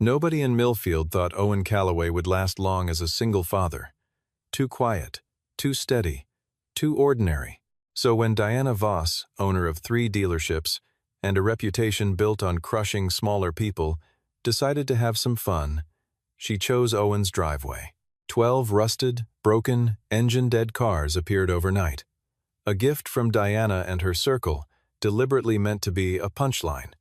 Nobody in Millfield thought Owen Calloway would last long as a single father. Too quiet, too steady, too ordinary. So when Diana Voss, owner of 3 dealerships and a reputation built on crushing smaller people, decided to have some fun, she chose Owen's driveway. 12 rusted, broken, engine-dead cars appeared overnight. A gift from Diana and her circle, deliberately meant to be a punchline,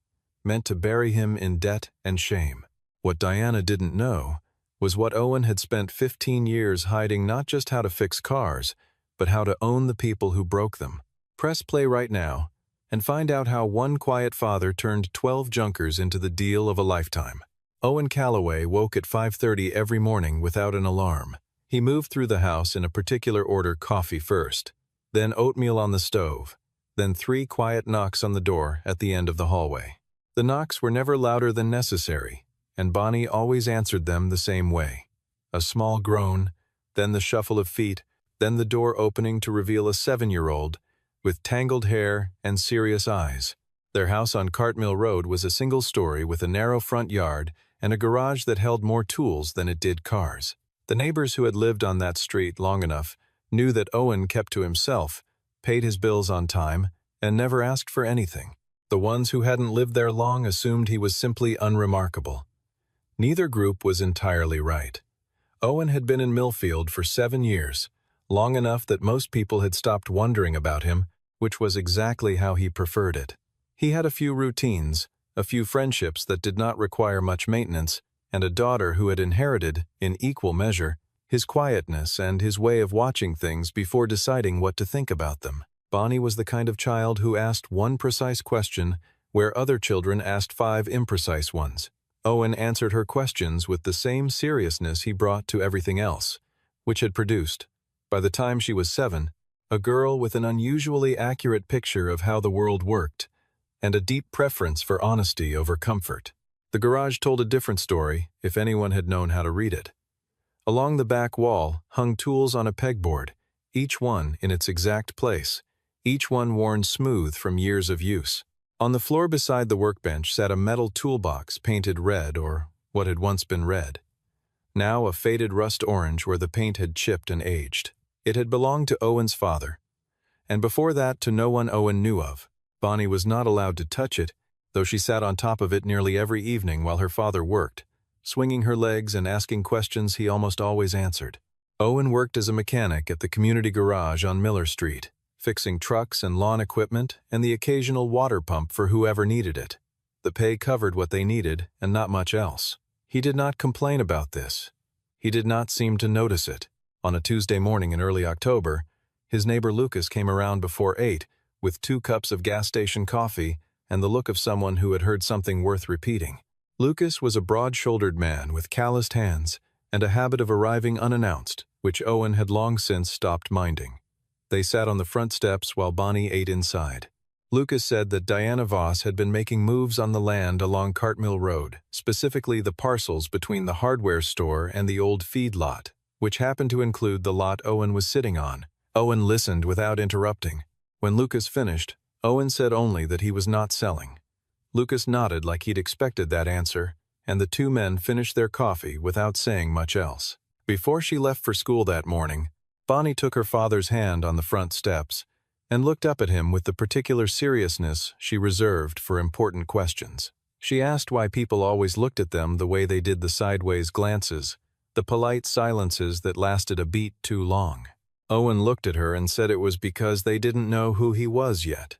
meant to bury him in debt and shame. What Diana didn't know was what Owen had spent 15 years hiding, not just how to fix cars, but how to own the people who broke them. Press play right now and find out how one quiet father turned 12 junkers into the deal of a lifetime. Owen Calloway woke at 5:30 every morning without an alarm. He moved through the house in a particular order: coffee first, then oatmeal on the stove, then 3 quiet knocks on the door at the end of the hallway. The knocks were never louder than necessary, and Bonnie always answered them the same way. A small groan, then the shuffle of feet, then the door opening to reveal a 7-year-old with tangled hair and serious eyes. Their house on Cartmill Road was a single story with a narrow front yard and a garage that held more tools than it did cars. The neighbors who had lived on that street long enough knew that Owen kept to himself, paid his bills on time, and never asked for anything. The ones who hadn't lived there long assumed he was simply unremarkable. Neither group was entirely right. Owen had been in Millfield for 7 years, long enough that most people had stopped wondering about him, which was exactly how he preferred it. He had a few routines, a few friendships that did not require much maintenance, and a daughter who had inherited, in equal measure, his quietness and his way of watching things before deciding what to think about them. Bonnie was the kind of child who asked one precise question where other children asked 5 imprecise ones. Owen answered her questions with the same seriousness he brought to everything else, which had produced, by the time she was 7, a girl with an unusually accurate picture of how the world worked, and a deep preference for honesty over comfort. The garage told a different story, if anyone had known how to read it. Along the back wall hung tools on a pegboard, each one in its exact place, each one worn smooth from years of use. On the floor beside the workbench sat a metal toolbox painted red, or what had once been red. Now a faded rust orange where the paint had chipped and aged. It had belonged to Owen's father, and before that to no one Owen knew of. Bonnie was not allowed to touch it, though she sat on top of it nearly every evening while her father worked, swinging her legs and asking questions he almost always answered. Owen worked as a mechanic at the community garage on Miller Street, fixing trucks and lawn equipment and the occasional water pump for whoever needed it. The pay covered what they needed and not much else. He did not complain about this. He did not seem to notice it. On a Tuesday morning in early October, his neighbor Lucas came around before 8 with 2 cups of gas station coffee and the look of someone who had heard something worth repeating. Lucas was a broad-shouldered man with calloused hands and a habit of arriving unannounced, which Owen had long since stopped minding. They sat on the front steps while Bonnie ate inside. Lucas said that Diana Voss had been making moves on the land along Cartmill Road, specifically the parcels between the hardware store and the old feed lot, which happened to include the lot Owen was sitting on. Owen listened without interrupting. When Lucas finished, Owen said only that he was not selling. Lucas nodded like he'd expected that answer, and the 2 men finished their coffee without saying much else. Before she left for school that morning, Bonnie took her father's hand on the front steps and looked up at him with the particular seriousness she reserved for important questions. She asked why people always looked at them the way they did, the sideways glances, the polite silences that lasted a beat too long. Owen looked at her and said it was because they didn't know who he was yet.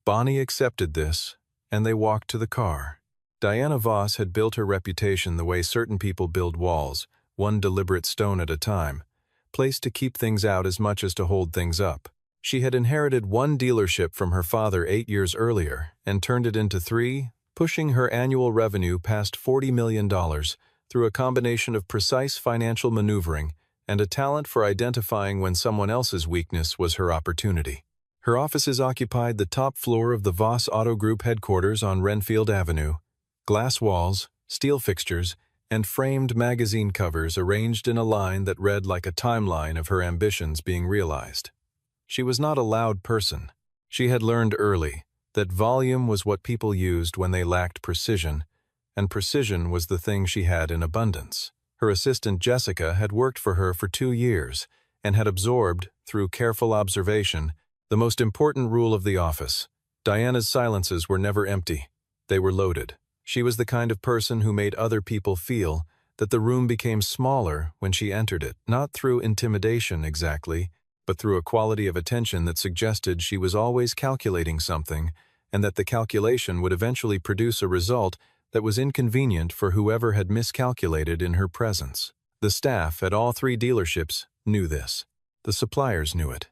Bonnie accepted this, and they walked to the car. Diana Voss had built her reputation the way certain people build walls, one deliberate stone at a time, placed to keep things out as much as to hold things up. She had inherited 1 dealership from her father 8 years earlier and turned it into 3, pushing her annual revenue past $40 million through a combination of precise financial maneuvering and a talent for identifying when someone else's weakness was her opportunity. Her offices occupied the top floor of the Voss Auto Group headquarters on Renfield Avenue. Glass walls, steel fixtures, and framed magazine covers arranged in a line that read like a timeline of her ambitions being realized. She was not a loud person. She had learned early that volume was what people used when they lacked precision, and precision was the thing she had in abundance. Her assistant Jessica had worked for her for 2 years and had absorbed, through careful observation, the most important rule of the office. Diana's silences were never empty. They were loaded. She was the kind of person who made other people feel that the room became smaller when she entered it, not through intimidation exactly, but through a quality of attention that suggested she was always calculating something, and that the calculation would eventually produce a result that was inconvenient for whoever had miscalculated in her presence. The staff at all 3 dealerships knew this. The suppliers knew it.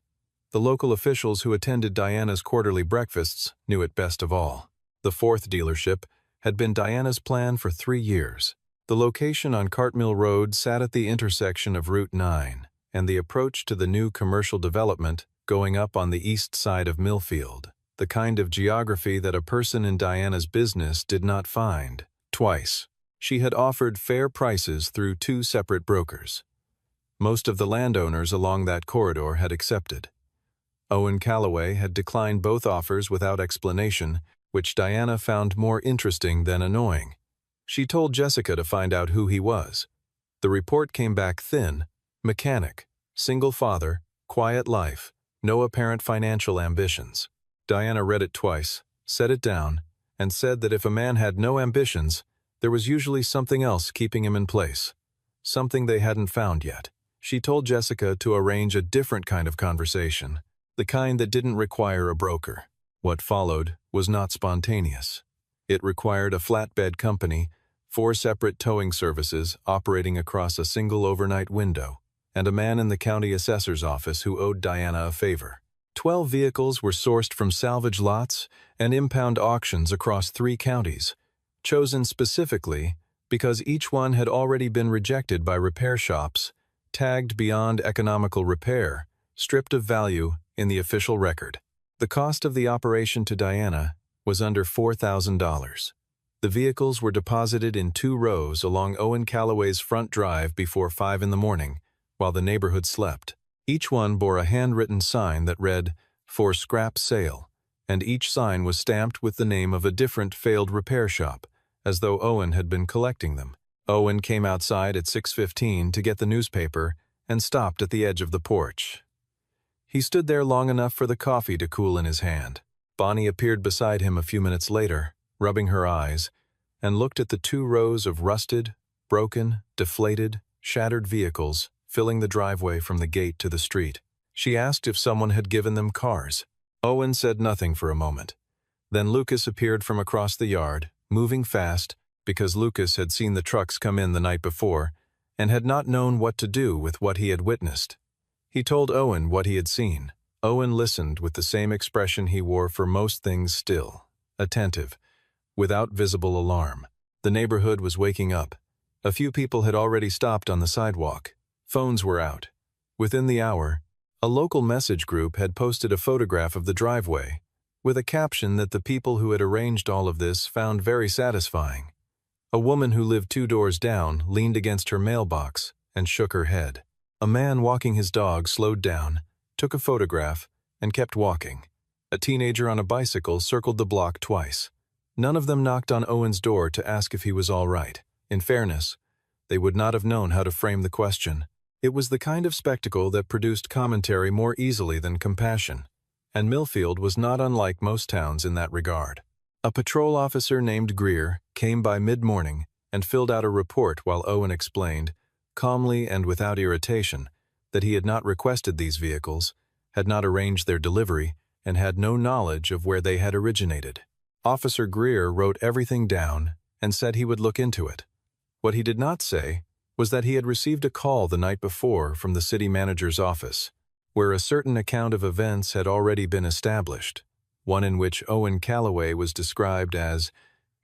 The local officials who attended Diana's quarterly breakfasts knew it best of all. The 4th dealership had been Diana's plan for 3 years. The location on Cartmill Road sat at the intersection of Route 9 and the approach to the new commercial development going up on the east side of Millfield, the kind of geography that a person in Diana's business did not find. Twice, she had offered fair prices through 2 separate brokers. Most of the landowners along that corridor had accepted. Owen Callaway had declined both offers without explanation, which Diana found more interesting than annoying. She told Jessica to find out who he was. The report came back thin: mechanic, single father, quiet life, no apparent financial ambitions. Diana read it twice, set it down, and said that if a man had no ambitions, there was usually something else keeping him in place. Something they hadn't found yet. She told Jessica to arrange a different kind of conversation, the kind that didn't require a broker. What followed was not spontaneous. It required a flatbed company, 4 separate towing services operating across a single overnight window, and a man in the county assessor's office who owed Diana a favor. 12 vehicles were sourced from salvage lots and impound auctions across 3 counties, chosen specifically because each one had already been rejected by repair shops, tagged beyond economical repair, stripped of value in the official record. The cost of the operation to Diana was under $4,000. The vehicles were deposited in 2 rows along Owen Callaway's front drive before 5 in the morning, while the neighborhood slept. Each one bore a handwritten sign that read, "For scrap sale," and each sign was stamped with the name of a different failed repair shop, as though Owen had been collecting them. Owen came outside at 6:15 to get the newspaper and stopped at the edge of the porch. He stood there long enough for the coffee to cool in his hand. Bonnie appeared beside him a few minutes later, rubbing her eyes, and looked at the 2 rows of rusted, broken, deflated, shattered vehicles filling the driveway from the gate to the street. She asked if someone had given them cars. Owen said nothing for a moment. Then Lucas appeared from across the yard, moving fast, because Lucas had seen the trucks come in the night before and had not known what to do with what he had witnessed. He told Owen what he had seen. Owen listened with the same expression he wore for most things still, attentive, without visible alarm. The neighborhood was waking up. A few people had already stopped on the sidewalk. Phones were out. Within the hour, a local message group had posted a photograph of the driveway, with a caption that the people who had arranged all of this found very satisfying. A woman who lived 2 doors down leaned against her mailbox and shook her head. A man walking his dog slowed down, took a photograph, and kept walking. A teenager on a bicycle circled the block twice. None of them knocked on Owen's door to ask if he was all right. In fairness, they would not have known how to frame the question. It was the kind of spectacle that produced commentary more easily than compassion, and Millfield was not unlike most towns in that regard. A patrol officer named Greer came by mid-morning and filled out a report while Owen explained, calmly and without irritation, that he had not requested these vehicles, had not arranged their delivery, and had no knowledge of where they had originated. Officer Greer wrote everything down and said he would look into it. What he did not say was that he had received a call the night before from the city manager's office, where a certain account of events had already been established, one in which Owen Callaway was described as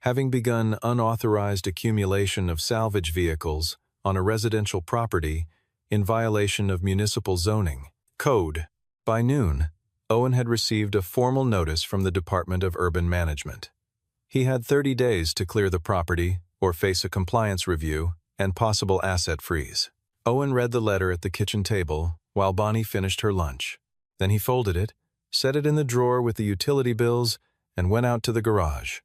having begun unauthorized accumulation of salvage vehicles on a residential property in violation of municipal zoning code. By noon, Owen had received a formal notice from the Department of Urban Management. He had 30 days to clear the property or face a compliance review and possible asset freeze. Owen read the letter at the kitchen table while Bonnie finished her lunch. Then he folded it, set it in the drawer with the utility bills, and went out to the garage.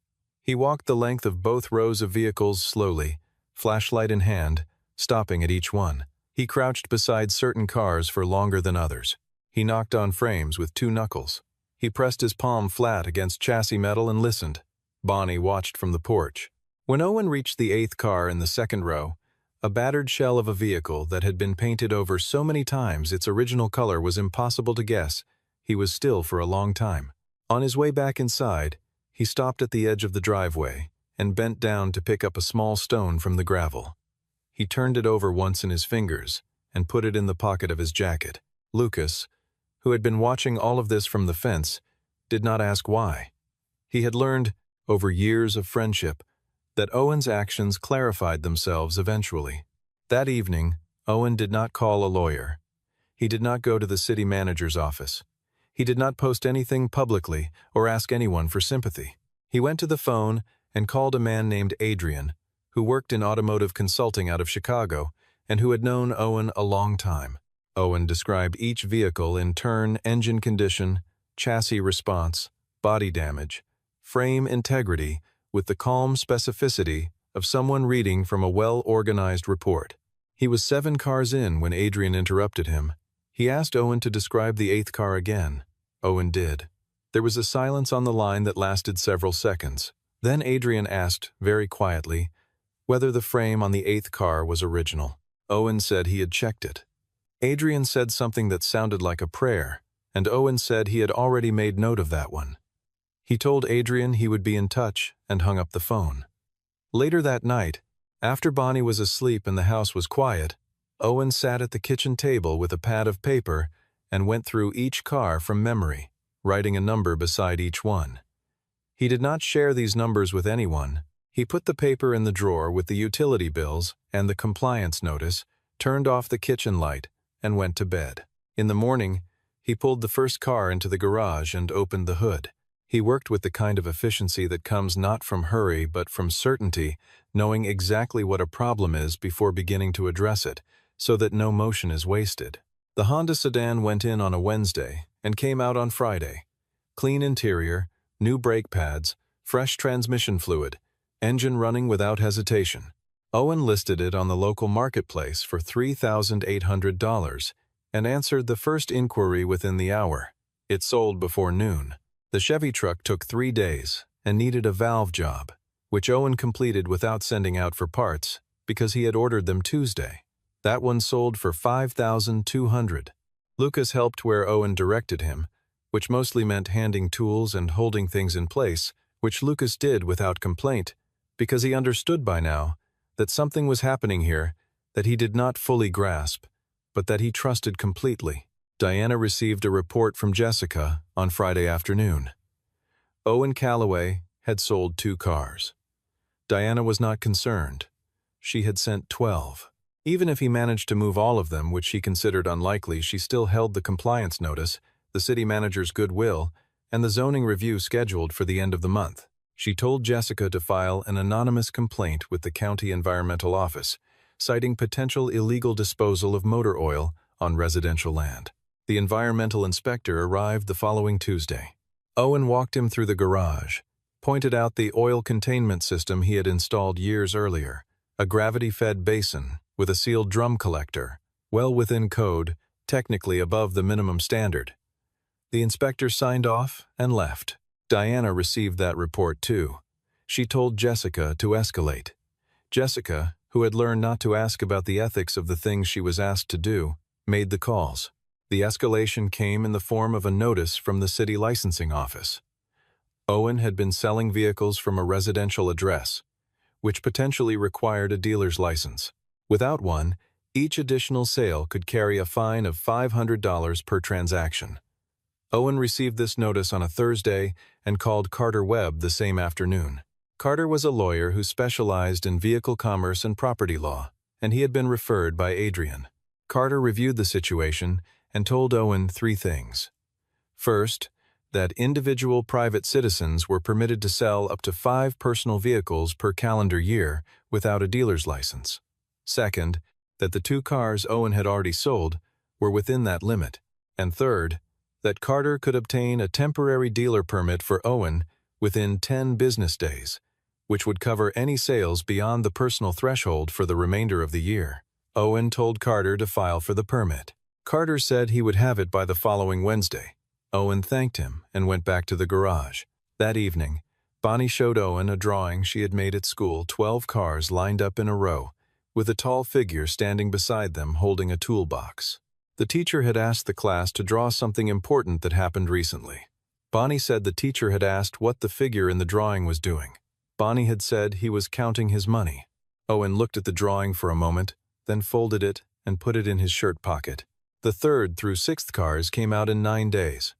He walked the length of both rows of vehicles slowly, flashlight in hand, stopping at each one. He crouched beside certain cars for longer than others. He knocked on frames with 2 knuckles. He pressed his palm flat against chassis metal and listened. Bonnie watched from the porch. When Owen reached the 8th car in the 2nd row, a battered shell of a vehicle that had been painted over so many times its original color was impossible to guess, he was still for a long time. On his way back inside, he stopped at the edge of the driveway and bent down to pick up a small stone from the gravel. He turned it over once in his fingers and put it in the pocket of his jacket. Lucas, who had been watching all of this from the fence, did not ask why. He had learned, over years of friendship, that Owen's actions clarified themselves eventually. That evening, Owen did not call a lawyer. He did not go to the city manager's office. He did not post anything publicly or ask anyone for sympathy. He went to the phone and called a man named Adrian, who worked in automotive consulting out of Chicago and who had known Owen a long time. Owen described each vehicle in turn: engine condition, chassis response, body damage, frame integrity, with the calm specificity of someone reading from a well-organized report. He was 7 cars in when Adrian interrupted him. He asked Owen to describe the 8th car again. Owen did. There was a silence on the line that lasted several seconds. Then Adrian asked, very quietly, whether the frame on the 8th car was original. Owen said he had checked it. Adrian said something that sounded like a prayer, and Owen said he had already made note of that one. He told Adrian he would be in touch and hung up the phone. Later that night, after Bonnie was asleep and the house was quiet, Owen sat at the kitchen table with a pad of paper and went through each car from memory, writing a number beside each one. He did not share these numbers with anyone. He put the paper in the drawer with the utility bills and the compliance notice, turned off the kitchen light, and went to bed. In the morning, he pulled the first car into the garage and opened the hood. He worked with the kind of efficiency that comes not from hurry but from certainty, knowing exactly what a problem is before beginning to address it, so that no motion is wasted. The Honda sedan went in on a Wednesday and came out on Friday. Clean interior, new brake pads, fresh transmission fluid, engine running without hesitation. Owen listed it on the local marketplace for $3,800 and answered the first inquiry within the hour. It sold before noon. The Chevy truck took 3 days and needed a valve job, which Owen completed without sending out for parts because he had ordered them Tuesday. That one sold for $5,200. Lucas helped where Owen directed him, which mostly meant handing tools and holding things in place, which Lucas did without complaint, because he understood by now that something was happening here that he did not fully grasp, but that he trusted completely. Diana received a report from Jessica on Friday afternoon. Owen Callaway had sold 2 cars. Diana was not concerned. She had sent 12. Even if he managed to move all of them, which she considered unlikely, she still held the compliance notice, the city manager's goodwill, and the zoning review scheduled for the end of the month. She told Jessica to file an anonymous complaint with the county environmental office, citing potential illegal disposal of motor oil on residential land. The environmental inspector arrived the following Tuesday. Owen walked him through the garage, pointed out the oil containment system he had installed years earlier, a gravity-fed basin with a sealed drum collector, well within code, technically above the minimum standard. The inspector signed off and left. Diana received that report too. She told Jessica to escalate. Jessica, who had learned not to ask about the ethics of the things she was asked to do, made the calls. The escalation came in the form of a notice from the city licensing office. Owen had been selling vehicles from a residential address, which potentially required a dealer's license. Without one, each additional sale could carry a fine of $500 per transaction. Owen received this notice on a Thursday and called Carter Webb the same afternoon. Carter was a lawyer who specialized in vehicle commerce and property law, and he had been referred by Adrian. Carter reviewed the situation and told Owen 3 things. First, that individual private citizens were permitted to sell up to 5 personal vehicles per calendar year without a dealer's license. Second, that the 2 cars Owen had already sold were within that limit. And third, that Carter could obtain a temporary dealer permit for Owen within 10 business days which would cover any sales beyond the personal threshold for the remainder of the year. Owen told Carter to file for the permit. Carter said he would have it by the following Wednesday. Owen thanked him and went back to the garage. That evening, Bonnie showed Owen a drawing she had made at school, 12 cars lined up in a row, with a tall figure standing beside them holding a toolbox. The teacher had asked the class to draw something important that happened recently. Bonnie said the teacher had asked what the figure in the drawing was doing. Bonnie had said he was counting his money. Owen looked at the drawing for a moment, then folded it and put it in his shirt pocket. The 3rd through 6th cars came out in 9 days.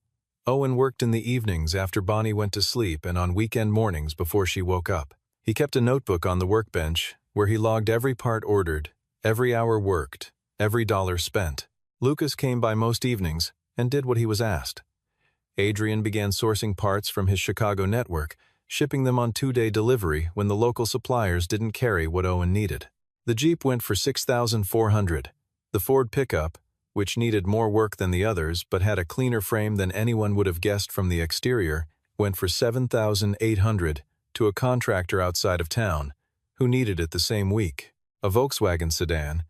Owen worked in the evenings after Bonnie went to sleep and on weekend mornings before she woke up. He kept a notebook on the workbench where he logged every part ordered, every hour worked, every dollar spent. Lucas came by most evenings and did what he was asked. Adrian began sourcing parts from his Chicago network, shipping them on 2-day delivery when the local suppliers didn't carry what Owen needed. The Jeep went for $6,400. The Ford pickup, which needed more work than the others but had a cleaner frame than anyone would have guessed from the exterior, went for $7,800 to a contractor outside of town, who needed it the same week. A Volkswagen sedan,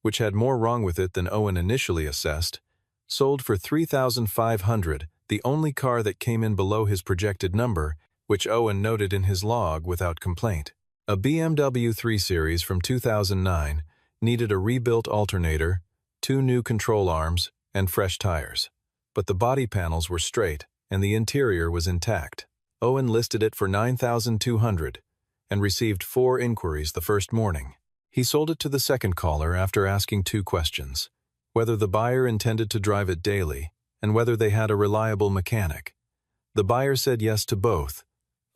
which had more wrong with it than Owen initially assessed, sold for $3,500, the only car that came in below his projected number, which Owen noted in his log without complaint. A BMW 3 Series from 2009 needed a rebuilt alternator, 2 new control arms, and fresh tires. But the body panels were straight, and the interior was intact. Owen listed it for $9,200 and received 4 inquiries the first morning. He sold it to the second caller after asking 2 questions: whether the buyer intended to drive it daily and whether they had a reliable mechanic. The buyer said yes to both.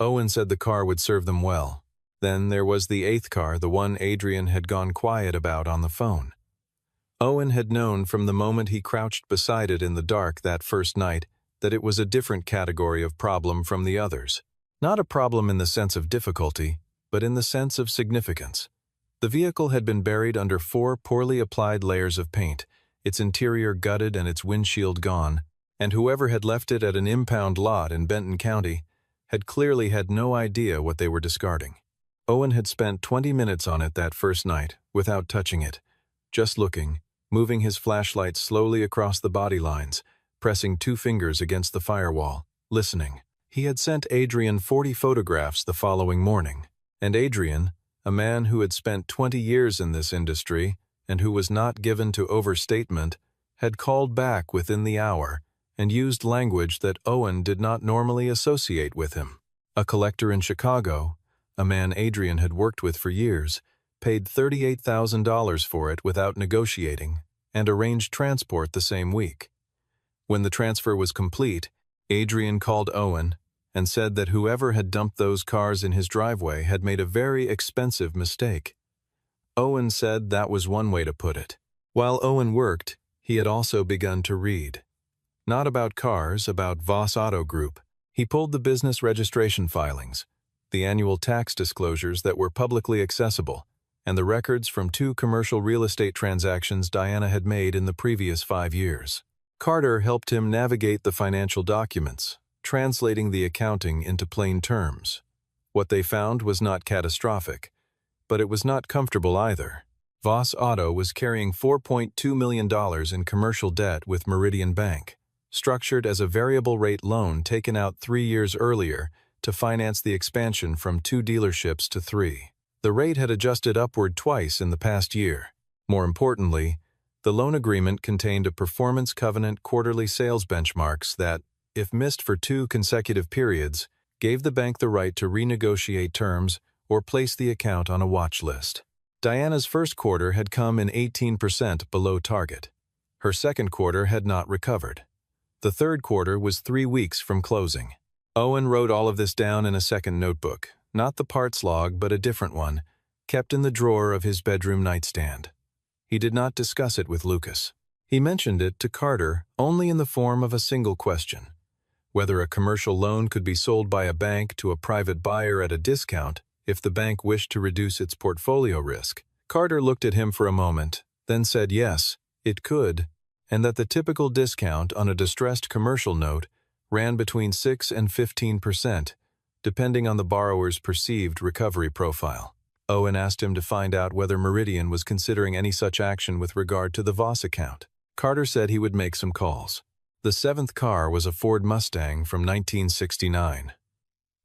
Owen said the car would serve them well. Then there was the 8th car, the one Adrian had gone quiet about on the phone. Owen had known from the moment he crouched beside it in the dark that first night that it was a different category of problem from the others. Not a problem in the sense of difficulty, but in the sense of significance. The vehicle had been buried under 4 poorly applied layers of paint, its interior gutted and its windshield gone, and whoever had left it at an impound lot in Benton County had clearly had no idea what they were discarding. Owen had spent 20 minutes on it that first night, without touching it, just looking, moving his flashlight slowly across the body lines, pressing 2 fingers against the firewall, listening. He had sent Adrian 40 photographs the following morning, and Adrian, a man who had spent 20 years in this industry and who was not given to overstatement, had called back within the hour and used language that Owen did not normally associate with him. A collector in Chicago, a man Adrian had worked with for years, paid $38,000 for it without negotiating and arranged transport the same week. When the transfer was complete, Adrian called Owen and said that whoever had dumped those cars in his driveway had made a very expensive mistake. Owen said that was one way to put it. While Owen worked, he had also begun to read. Not about cars, about Voss Auto Group. He pulled the business registration filings, the annual tax disclosures that were publicly accessible, and the records from 2 commercial real estate transactions Diana had made in the previous 5 years. Carter helped him navigate the financial documents, translating the accounting into plain terms. What they found was not catastrophic, but it was not comfortable either. Voss Auto was carrying $4.2 million in commercial debt with Meridian Bank, structured as a variable rate loan taken out 3 years earlier to finance the expansion from 2 dealerships to 3. The rate had adjusted upward twice in the past year. More importantly, the loan agreement contained a performance covenant quarterly sales benchmarks that, if missed for 2 consecutive periods, gave the bank the right to renegotiate terms or place the account on a watch list. Diana's first quarter had come in 18% below target. Her second quarter had not recovered. The third quarter was 3 weeks from closing. Owen wrote all of this down in a second notebook, not the parts log but a different one, kept in the drawer of his bedroom nightstand. He did not discuss it with Lucas. He mentioned it to Carter only in the form of a single question: whether a commercial loan could be sold by a bank to a private buyer at a discount if the bank wished to reduce its portfolio risk. Carter looked at him for a moment, then said yes, it could, and that the typical discount on a distressed commercial note ran between 6 and 15%, depending on the borrower's perceived recovery profile. Owen asked him to find out whether Meridian was considering any such action with regard to the Voss account. Carter said he would make some calls. The seventh car was a Ford Mustang from 1969.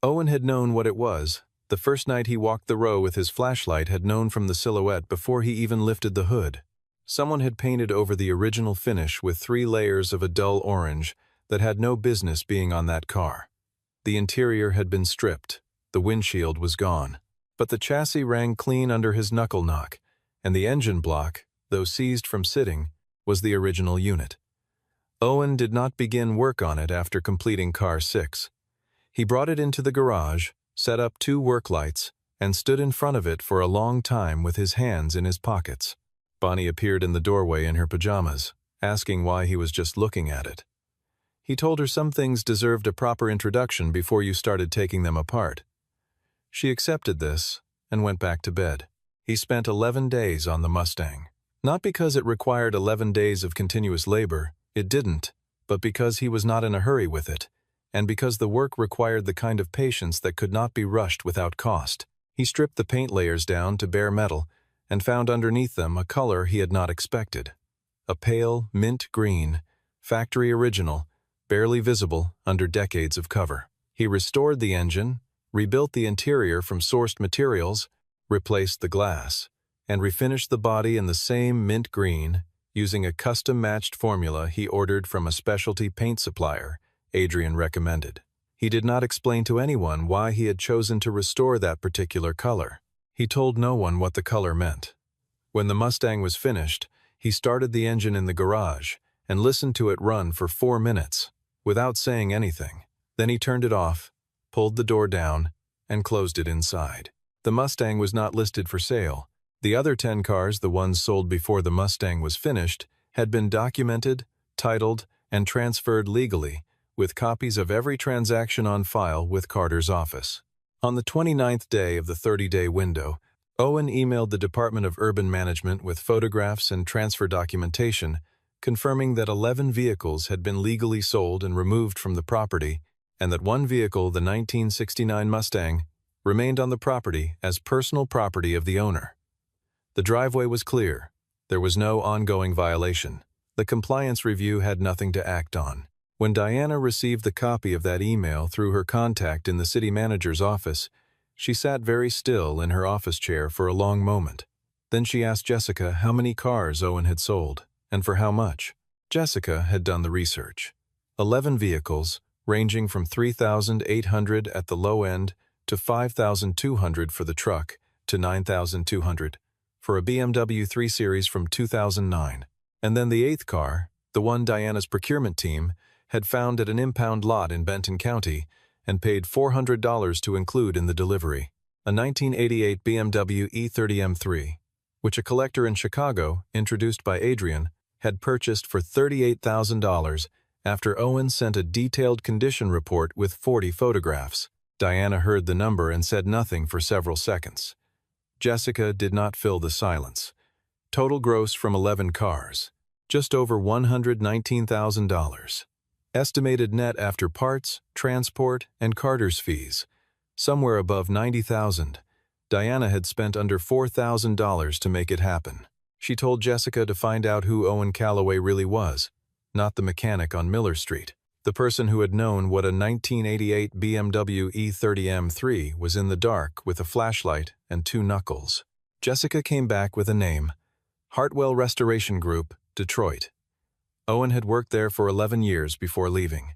Owen had known what it was. The first night he walked the row with his flashlight had known from the silhouette before he even lifted the hood. Someone had painted over the original finish with 3 layers of a dull orange that had no business being on that car. The interior had been stripped. The windshield was gone. But the chassis rang clean under his knuckle knock, and the engine block, though seized from sitting, was the original unit. Owen did not begin work on it after completing car 6. He brought it into the garage, set up 2 work lights, and stood in front of it for a long time with his hands in his pockets. Bonnie appeared in the doorway in her pajamas, asking why he was just looking at it. He told her some things deserved a proper introduction before you started taking them apart. She accepted this and went back to bed. He spent 11 days on the Mustang. Not because it required 11 days of continuous labor, it didn't, but because he was not in a hurry with it, and because the work required the kind of patience that could not be rushed without cost. He stripped the paint layers down to bare metal and found underneath them a color he had not expected. A pale mint green, factory original, barely visible under decades of cover. He restored the engine, rebuilt the interior from sourced materials, replaced the glass, and refinished the body in the same mint green using a custom-matched formula he ordered from a specialty paint supplier Adrian recommended. He did not explain to anyone why he had chosen to restore that particular color. He told no one what the color meant. When the Mustang was finished, he started the engine in the garage and listened to it run for 4 minutes, without saying anything. Then he turned it off, pulled the door down, and closed it inside. The Mustang was not listed for sale. The other 10 cars, the ones sold before the Mustang was finished, had been documented, titled, and transferred legally, with copies of every transaction on file with Carter's office. On the 29th day of the 30-day window, Owen emailed the Department of Urban Management with photographs and transfer documentation, confirming that 11 vehicles had been legally sold and removed from the property, and that 1 vehicle, the 1969 Mustang, remained on the property as personal property of the owner. The driveway was clear. There was no ongoing violation. The compliance review had nothing to act on. When Diana received the copy of that email through her contact in the city manager's office, she sat very still in her office chair for a long moment. Then she asked Jessica how many cars Owen had sold, and for how much. Jessica had done the research. 11 vehicles, ranging from $3,800 at the low end to $5,200 for the truck to $9,200 for a BMW 3 Series from 2009. And then the 8th car, the one Diana's procurement team had found at an impound lot in Benton County and paid $400 to include in the delivery, a 1988 BMW E30 M3, which a collector in Chicago, introduced by Adrian, had purchased for $38,000 after Owen sent a detailed condition report with 40 photographs. Diana heard the number and said nothing for several seconds. Jessica did not fill the silence. Total gross from 11 cars, just over $119,000. Estimated net after parts, transport, and Carter's fees, somewhere above $90,000. Diana had spent under $4,000 to make it happen. She told Jessica to find out who Owen Callaway really was, not the mechanic on Miller Street. The person who had known what a 1988 BMW E30 M3 was in the dark with a flashlight and 2 knuckles. Jessica came back with a name: Hartwell Restoration Group, Detroit. Owen had worked there for 11 years before leaving.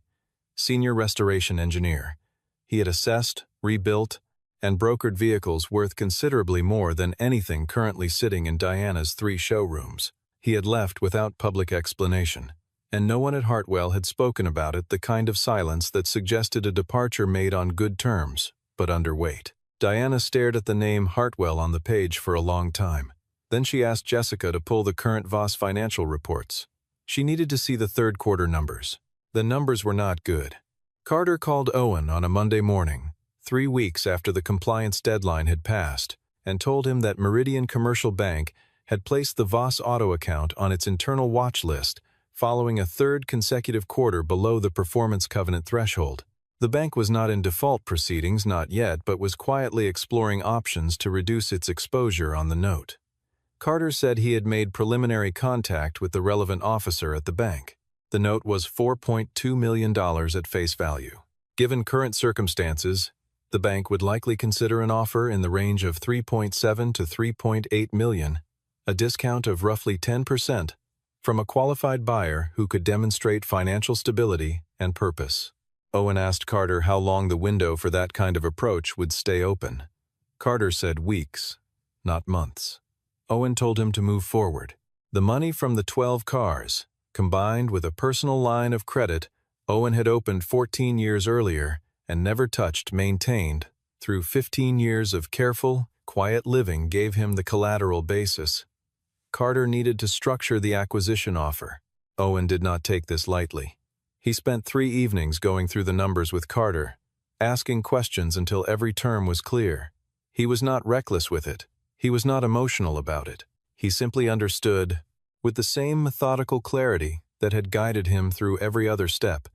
Senior restoration engineer. He had assessed, rebuilt, and brokered vehicles worth considerably more than anything currently sitting in Diana's 3 showrooms. He had left without public explanation, and no one at Hartwell had spoken about it, the kind of silence that suggested a departure made on good terms, but underweight. Diana stared at the name Hartwell on the page for a long time. Then she asked Jessica to pull the current Voss financial reports. She needed to see the third quarter numbers. The numbers were not good. Carter called Owen on a Monday morning, 3 weeks after the compliance deadline had passed, and told him that Meridian Commercial Bank had placed the Voss auto account on its internal watch list following a 3rd consecutive quarter below the performance covenant threshold. The bank was not in default proceedings, not yet, but was quietly exploring options to reduce its exposure on the note. Carter said he had made preliminary contact with the relevant officer at the bank. The note was $4.2 million at face value. Given current circumstances, the bank would likely consider an offer in the range of $3.7 to $3.8 million, a discount of roughly 10%, from a qualified buyer who could demonstrate financial stability and purpose. Owen asked Carter how long the window for that kind of approach would stay open. Carter said weeks, not months. Owen told him to move forward. The money from the 12 cars, combined with a personal line of credit Owen had opened 14 years earlier and never touched, maintained, through 15 years of careful, quiet living, gave him the collateral basis. Carter needed to structure the acquisition offer. Owen did not take this lightly. He spent 3 evenings going through the numbers with Carter, asking questions until every term was clear. He was not reckless with it. He was not emotional about it. He simply understood, with the same methodical clarity that had guided him through every other step,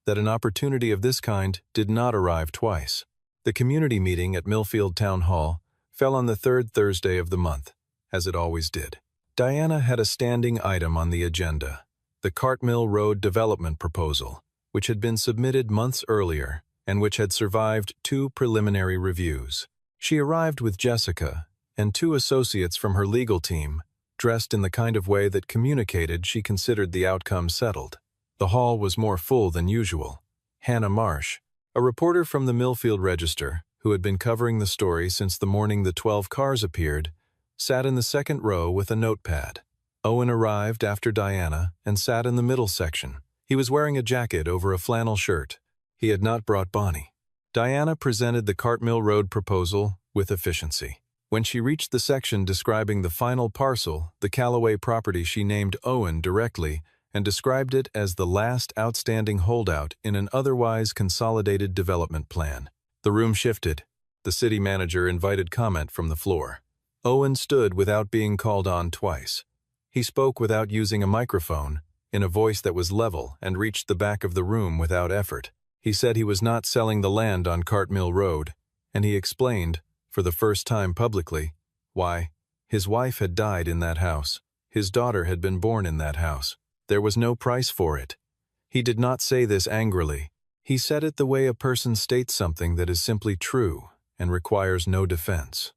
that an opportunity of this kind did not arrive twice. The community meeting at Millfield Town Hall fell on the 3rd Thursday of the month, as it always did. Diana had a standing item on the agenda, the Cartmill Road development proposal, which had been submitted months earlier and which had survived 2 preliminary reviews. She arrived with Jessica and 2 associates from her legal team, dressed in the kind of way that communicated she considered the outcome settled. The hall was more full than usual. Hannah Marsh, a reporter from the Millfield Register, who had been covering the story since the morning the 12 cars appeared, sat in the 2nd row with a notepad. Owen arrived after Diana and sat in the middle section. He was wearing a jacket over a flannel shirt. He had not brought Bonnie. Diana presented the Cartmill Road proposal with efficiency. When she reached the section describing the final parcel, the Callaway property, she named Owen directly and described it as the last outstanding holdout in an otherwise consolidated development plan. The room shifted. The city manager invited comment from the floor. Owen stood without being called on twice. He spoke without using a microphone, in a voice that was level and reached the back of the room without effort. He said he was not selling the land on Cartmill Road, and he explained, for the first time publicly, why. His wife had died in that house. His daughter had been born in that house. There was no price for it. He did not say this angrily. He said it the way a person states something that is simply true and requires no defense.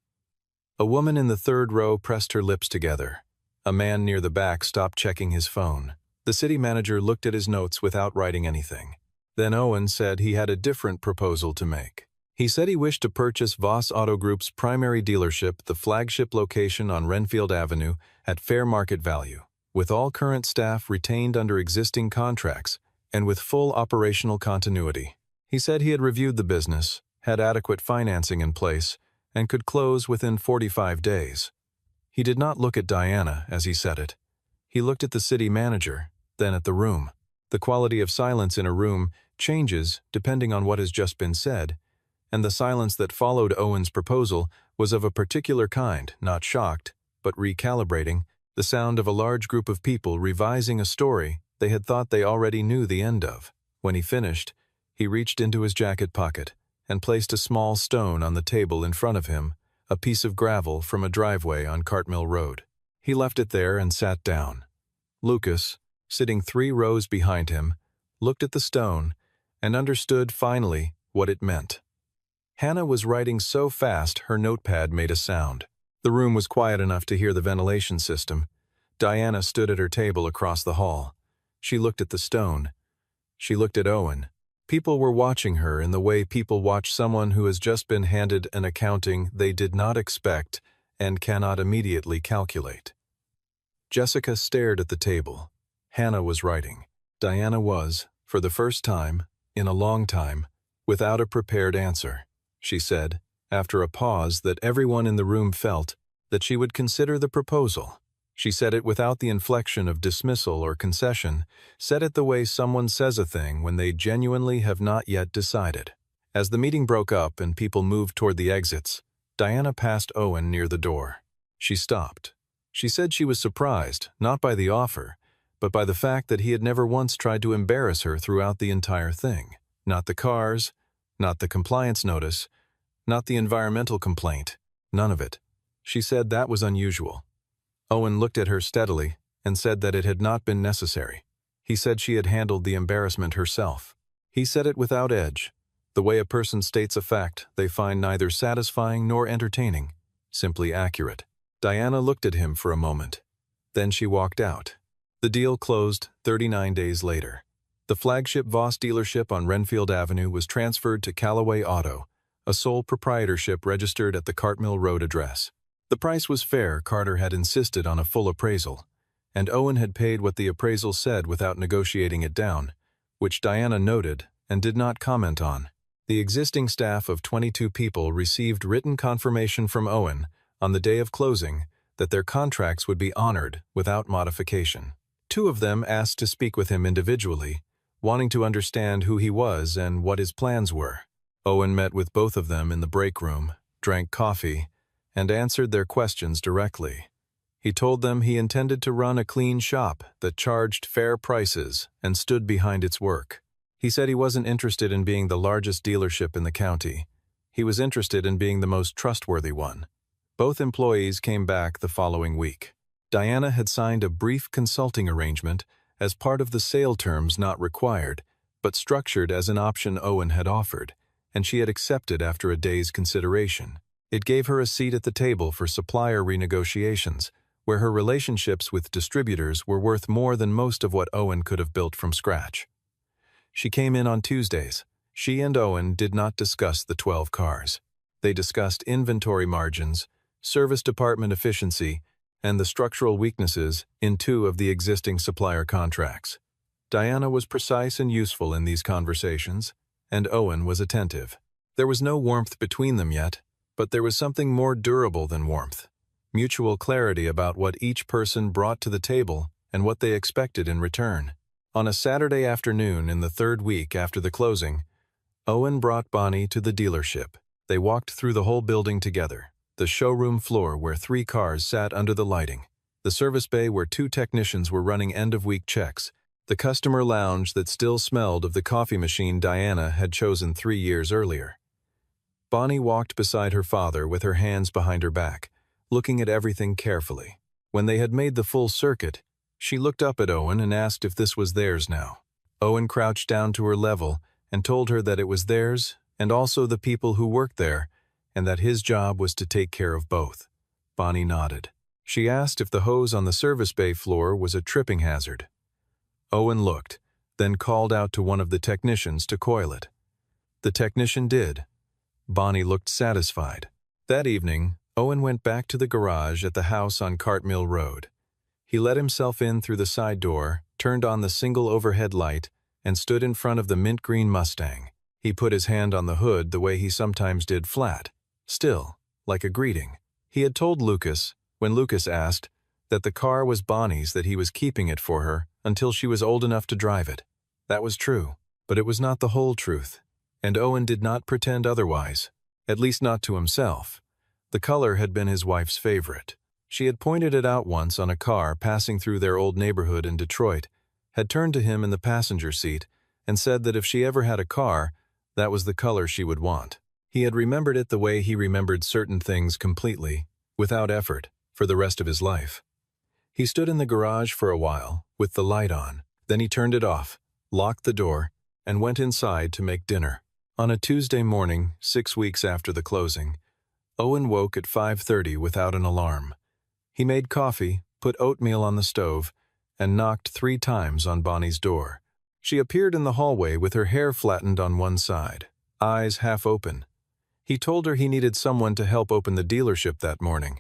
A woman in the 3rd row pressed her lips together. A man near the back stopped checking his phone. The city manager looked at his notes without writing anything. Then Owen said he had a different proposal to make. He said he wished to purchase Voss Auto Group's primary dealership, the flagship location on Renfield Avenue, at fair market value, with all current staff retained under existing contracts and with full operational continuity. He said he had reviewed the business, had adequate financing in place, and could close within 45 days. He did not look at Diana as he said it. He looked at the city manager, then at the room. The quality of silence in a room changes depending on what has just been said, and the silence that followed Owen's proposal was of a particular kind, not shocked, but recalibrating, the sound of a large group of people revising a story they had thought they already knew the end of. When he finished, he reached into his jacket pocket and placed a small stone on the table in front of him, a piece of gravel from a driveway on Cartmill Road. He left it there and sat down. Lucas, sitting 3 rows behind him, looked at the stone and understood finally what it meant. Hannah was writing so fast her notepad made a sound. The room was quiet enough to hear the ventilation system. Diana stood at her table across the hall. She looked at the stone. She looked at Owen. People were watching her in the way people watch someone who has just been handed an accounting they did not expect and cannot immediately calculate. Jessica stared at the table. Hannah was writing. Diana was, for the first time, in a long time, without a prepared answer. She said, after a pause that everyone in the room felt, that she would consider the proposal. She said it without the inflection of dismissal or concession, said it the way someone says a thing when they genuinely have not yet decided. As the meeting broke up and people moved toward the exits, Diana passed Owen near the door. She stopped. She said she was surprised, not by the offer, but by the fact that he had never once tried to embarrass her throughout the entire thing. Not the cars, Not the compliance notice, not the environmental complaint, none of it. She said that was unusual. Owen looked at her steadily and said that it had not been necessary. He said she had handled the embarrassment herself. He said it without edge, the way a person states a fact they find neither satisfying nor entertaining, simply accurate. Diana looked at him for a moment. Then she walked out. The deal closed 39 days later. The flagship Voss dealership on Renfield Avenue was transferred to Callaway Auto, a sole proprietorship registered at the Cartmill Road address. The price was fair. Carter had insisted on a full appraisal, and Owen had paid what the appraisal said without negotiating it down, which Diana noted and did not comment on. The existing staff of 22 people received written confirmation from Owen on the day of closing that their contracts would be honored without modification. 2 of them asked to speak with him individually, wanting to understand who he was and what his plans were. Owen met with both of them in the break room, drank coffee, and answered their questions directly. He told them he intended to run a clean shop that charged fair prices and stood behind its work. He said he wasn't interested in being the largest dealership in the county. He was interested in being the most trustworthy one. Both employees came back the following week. Diana had signed a brief consulting arrangement as part of the sale terms not required, but structured as an option Owen had offered, and she had accepted after a day's consideration. It gave her a seat at the table for supplier renegotiations, where her relationships with distributors were worth more than most of what Owen could have built from scratch. She came in on Tuesdays. She and Owen did not discuss the 12 cars. They discussed inventory margins, service department efficiency, and the structural weaknesses in 2 of the existing supplier contracts. Diana was precise and useful in these conversations, and Owen was attentive. There was no warmth between them yet, but there was something more durable than warmth. Mutual clarity about what each person brought to the table and what they expected in return. On a Saturday afternoon in the 3rd week after the closing, Owen brought Bonnie to the dealership. They walked through the whole building together. The showroom floor where 3 cars sat under the lighting. The service bay where 2 technicians were running end-of-week checks. The customer lounge that still smelled of the coffee machine Diana had chosen 3 years earlier. Bonnie walked beside her father with her hands behind her back, looking at everything carefully. When they had made the full circuit, she looked up at Owen and asked if this was theirs now. Owen crouched down to her level and told her that it was theirs and also the people who worked there, and that his job was to take care of both. Bonnie nodded. She asked if the hose on the service bay floor was a tripping hazard. Owen looked, then called out to one of the technicians to coil it. The technician did. Bonnie looked satisfied. That evening, Owen went back to the garage at the house on Cartmill Road. He let himself in through the side door, turned on the single overhead light, and stood in front of the mint-green Mustang. He put his hand on the hood the way he sometimes did, flat, still, like a greeting. He had told Lucas, when Lucas asked, that the car was Bonnie's, that he was keeping it for her until she was old enough to drive it. That was true, but it was not the whole truth, and Owen did not pretend otherwise, at least not to himself. The color had been his wife's favorite. She had pointed it out once on a car passing through their old neighborhood in Detroit, had turned to him in the passenger seat, and said that if she ever had a car, that was the color she would want. He had remembered it the way he remembered certain things completely, without effort, for the rest of his life. He stood in the garage for a while, with the light on. Then he turned it off, locked the door, and went inside to make dinner. On a Tuesday morning, 6 weeks after the closing, Owen woke at 5:30 without an alarm. He made coffee, put oatmeal on the stove, and knocked 3 times on Bonnie's door. She appeared in the hallway with her hair flattened on one side, eyes half open. He told her he needed someone to help open the dealership that morning.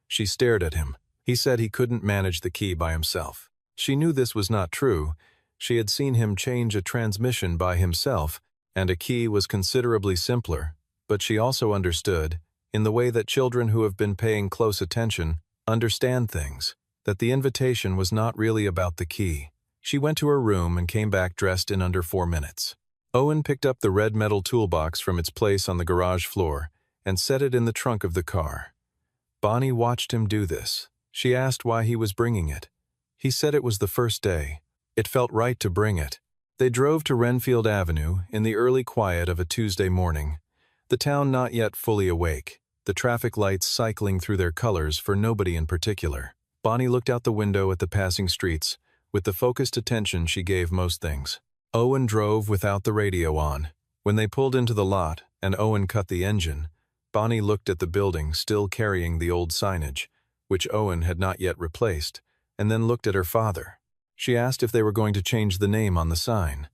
She stared at him. He said he couldn't manage the key by himself. She knew this was not true. She had seen him change a transmission by himself, and a key was considerably simpler, but she also understood, in the way that children who have been paying close attention understand things, that the invitation was not really about the key. She went to her room and came back dressed in under 4 minutes. Owen picked up the red metal toolbox from its place on the garage floor and set it in the trunk of the car. Bonnie watched him do this. She asked why he was bringing it. He said it was the first day. It felt right to bring it. They drove to Renfield Avenue in the early quiet of a Tuesday morning, the town not yet fully awake, the traffic lights cycling through their colors for nobody in particular. Bonnie looked out the window at the passing streets, with the focused attention she gave most things. Owen drove without the radio on. When they pulled into the lot and Owen cut the engine, Bonnie looked at the building still carrying the old signage, which Owen had not yet replaced, and then looked at her father. She asked if they were going to change the name on the sign.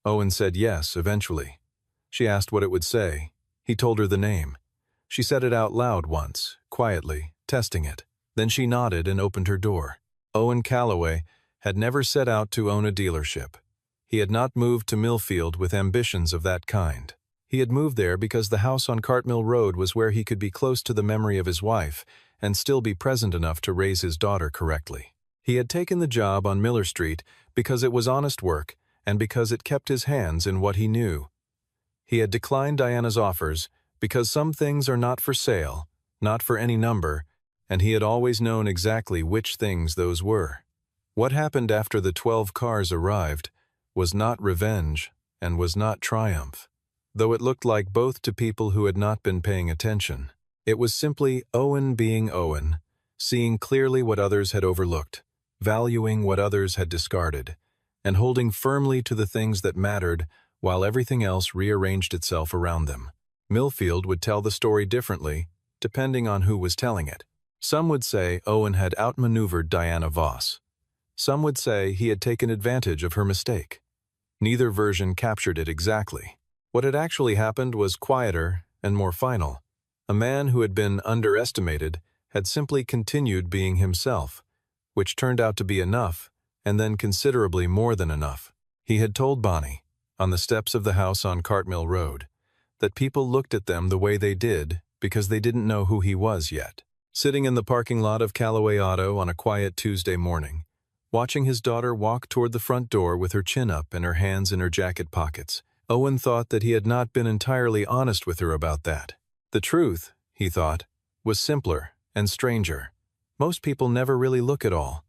Owen said yes, eventually. She asked what it would say. He told her the name. She said it out loud once, quietly, testing it. Then she nodded and opened her door. Owen Calloway had never set out to own a dealership. He had not moved to Millfield with ambitions of that kind. He had moved there because the house on Cartmill Road was where he could be close to the memory of his wife and still be present enough to raise his daughter correctly. He had taken the job on Miller Street because it was honest work and because it kept his hands in what he knew. He had declined Diana's offers because some things are not for sale, not for any number, and he had always known exactly which things those were. What happened after the 12 cars arrived was not revenge and was not triumph, though it looked like both to people who had not been paying attention. It was simply Owen being Owen, seeing clearly what others had overlooked, valuing what others had discarded, and holding firmly to the things that mattered while everything else rearranged itself around them. Millfield would tell the story differently, depending on who was telling it. Some would say Owen had outmaneuvered Diana Voss. Some would say he had taken advantage of her mistake. Neither version captured it exactly. What had actually happened was quieter and more final. A man who had been underestimated had simply continued being himself, which turned out to be enough, and then considerably more than enough. He had told Bonnie, on the steps of the house on Cartmill Road, that people looked at them the way they did because they didn't know who he was yet. Sitting in the parking lot of Callaway Auto on a quiet Tuesday morning, watching his daughter walk toward the front door with her chin up and her hands in her jacket pockets, Owen thought that he had not been entirely honest with her about that. The truth, he thought, was simpler and stranger. Most people never really look at all.